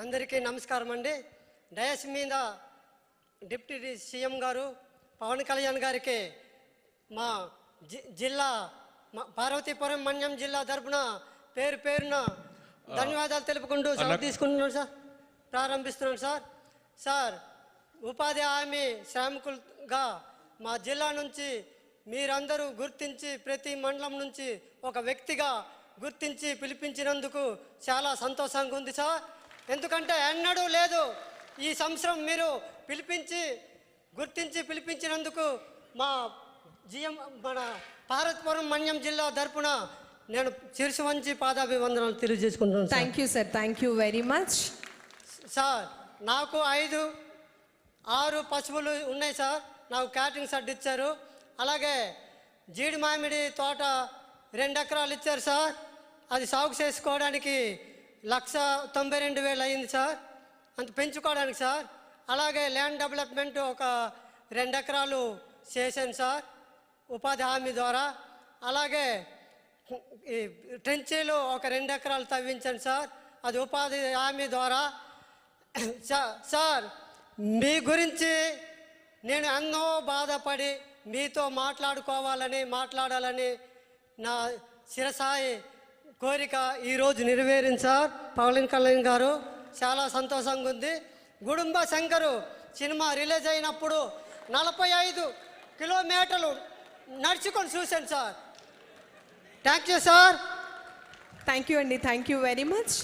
అందరికీ నమస్కారం అండి. డయస్ మీద డిప్యూటీ సీఎం గారు పవన్ కళ్యాణ్ గారికి మా జిల్లా పార్వతీపురం మన్యం జిల్లా తరపున పేరు పేరున ధన్యవాదాలు తెలుపుకుంటూ సెలవు తీసుకుంటున్నాను సార్. ప్రారంభిస్తున్నాను సార్. సార్, ఉపాధి హామీ శ్రామికులుగా మా జిల్లా నుంచి మీరందరూ గుర్తించి ప్రతి మండలం నుంచి ఒక వ్యక్తిగా గుర్తించి పిలిపించినందుకు చాలా సంతోషంగా ఉంది సార్. ఎందుకంటే ఎన్నడూ లేదు. ఈ సంవత్సరం మీరు గుర్తించి పిలిపించినందుకు మా మన పార్వతీపురం మన్యం జిల్లా తరపున నేను శిరసు వంచి పాదాభివందనాలు తెలియజేసుకుంటున్నాను. Thank you sir. Thank you very much sir. నాకు 5-6 పశువులు ఉన్నాయి సార్. నాకు క్యాటరింగ్ షెడ్ ఇచ్చారు. అలాగే జీడి మామిడి తోట 2 ఎకరాలు ఇచ్చారు సార్. అది సాగు చేసుకోవడానికి 1,92,000 అయింది సార్. అంత పెంచుకోవడానికి సార్. అలాగే ల్యాండ్ డెవలప్మెంట్ ఒక 2 ఎకరాలు చేశాను సార్ ఉపాధి హామీ ద్వారా. అలాగే ఈ ట్రెంచీలు ఒక 2 ఎకరాలు తవ్వించాను సార్. అది ఉపాధి హామీ ద్వారా. సార్, మీ గురించి నేను ఎన్నో బాధపడి మీతో మాట్లాడాలని నా శిరసాయి కోరిక ఈరోజు నెరవేరింది సార్. పవన్ కళ్యాణ్ గారు చాలా సంతోషంగా ఉంది. గుడుంబ శంకరు సినిమా రిలీజ్ అయినప్పుడు 45 కిలోమీటర్లు నడుచుకొని చూశాను sir. Thank you sir. Thank you అండి. Thank you very much.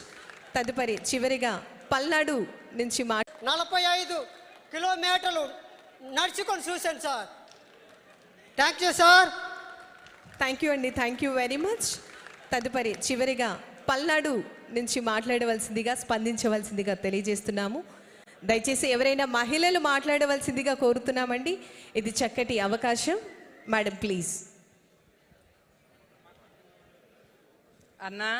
తదుపరి చివరిగా పల్నాడు నుంచి 45 కిలోమీటర్లు నడుచుకొని చూశాను sir. Thank you sir. Thank you అండి. Thank you very much. తదుపరి చివరిగా పల్నాడు నుంచి మాట్లాడవలసిందిగా స్పందించవలసిందిగా తెలియజేస్తున్నాము. దయచేసి ఎవరైనా మహిళలు మాట్లాడవలసిందిగా కోరుతున్నామండి. ఇది చక్కటి అవకాశం. Madam please. అన్నా